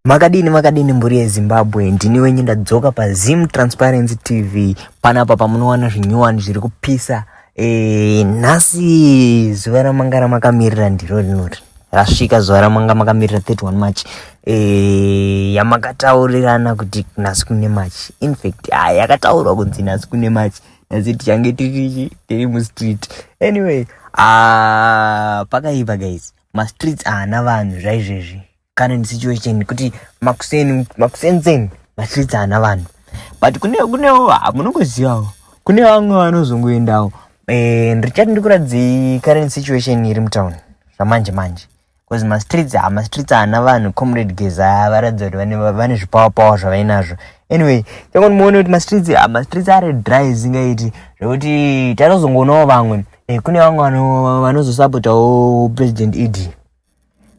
Makadini mburi yeZimbabwe, ndini wenyu ndadzoka paZim Transparency TV. Panapa pamunowana zvinyuwani zviri kupisa. Nhasi zuva ramanga ramakamirira ndiro rinori. Rasvika zuva ramanga makamirira 31 March. Yamakataurirana kuti nhasi kune March. In fact, yakataurwa kunzi nhasi kune March. Nhasi tichange tiri mustreet. Anyway, pakaipa guys. Streets haana vanhu zvaizvezvi. Current situation kuti makusenzeni streets haana vanhu. But kunewo munongozivawo. Kune vamwe vanozongoendawo. Ndichati ndikuradze current situation iri mutown zvamanje manje. Because streets haana vanhu. Comrade Geza varadza kuti vane zvipawa zvavainazvo. Anyway, tangu muone kuti streets are dry zingaiti zvekuti tanozongonawo vamwe. Kune vamwe vanozosapotawo President Idi.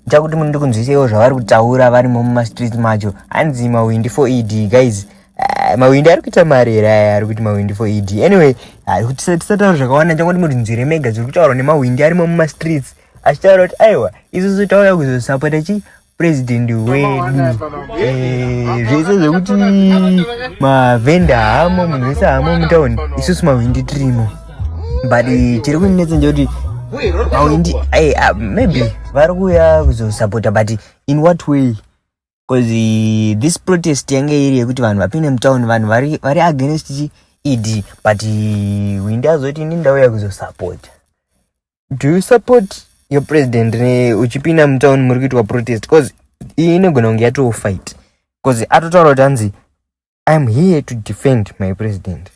Ndakuti mundu kunzwisewo zvavari kutaura varimo mumastreets macho. Hanzi mawindi for ED guys. Mawindi ari kuita mari here ari kuti mawindi for ED. Anyway, tisataura zvakawanda changoti muri nzvire mega zviri kutaurwa nemawindi arimo mumastreets. Achitaura kuti aiwa isusu tauya kuzosapota president wedu. Zvese zvekuti mavhenda hamo munhu wese hamo mutauni isusu mawindi tirimo. But chiri kunetsa ndekuti mawindi maybe vari kuuya kuzosapota, but in what way? Because this protest yange iri yekuti vanhu vapinde mutauni, vanhu vari against ED, but windi azoti ini ndauya kuzosapota. Do you support your president uchipinda mutauni muri kuitwa protest? Because iyi inogona kunge yatoo fight. Because atotaura kuti hanzi I'm here to defend my president.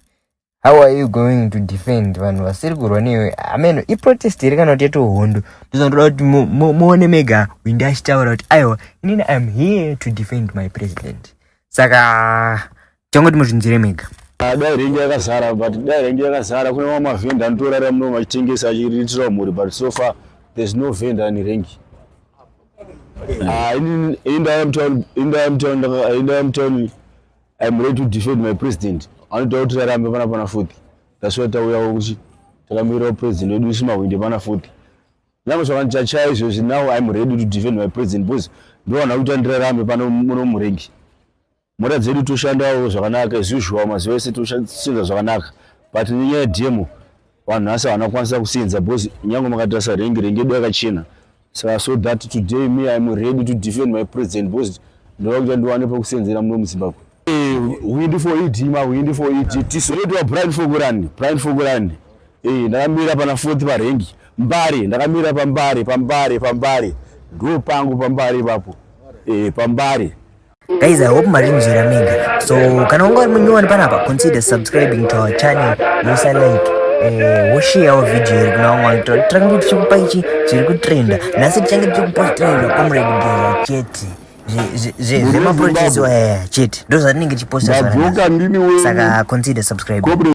How are you going to defend vanhu vasiri kurwa newe? Ameno iprotest iri kana kuti yatohondo. Ndizondoda kuti muone mega windi achitaura kuti aiwa inini I'm here to defend my president. Saka changoti muzvinzire mega. Dai rengi yakazara, but dai rengi yakazara kune mamwe mavhenda anotorara muno machitengesa achiritira mhuri, but so far there's no vendor ani rengi. In the town, I'm ready to defend my president. Anoda kuti rarambe pana 40. That's why tauyawo kuti takamira president wedu isima windi pana 40. Namo zvakanchacha izvozvi, now I'm ready to defend my president because ndowana kuti ndirarambe pano muno murengi. Mota dzedu toshandawo zvakanaka as usual, mazuva ese toshandisa zvakanaka, but nenyaya yedemo vanhu hasi vanokwanisa kusenza because nyange makatasa rengi edu yakachena. So that today me I'm ready to defend my president because ndoda kuti ndiwane pekusenzera muno muZimbabwe. Windi for ED, windi for ED. Tisoletwa Brian Fogurani. Ndakamira pana 40 parengi. Mbare, ndakamira pambare. Ndo pangu pambare ipapo. Pambare. Guys, I hope marinjira mega. So kana unga munyuwani panapa, consider subscribing to our channel. Yosa like share our video kuna wanga trangu tichikupa ichi chiri kutrenda. Nasi tichange tichikupostrenda Comrade Geza chete. Zema protest chete. Ndo zvatinenge tichiposta zvakanaka. Saka consider subscribing.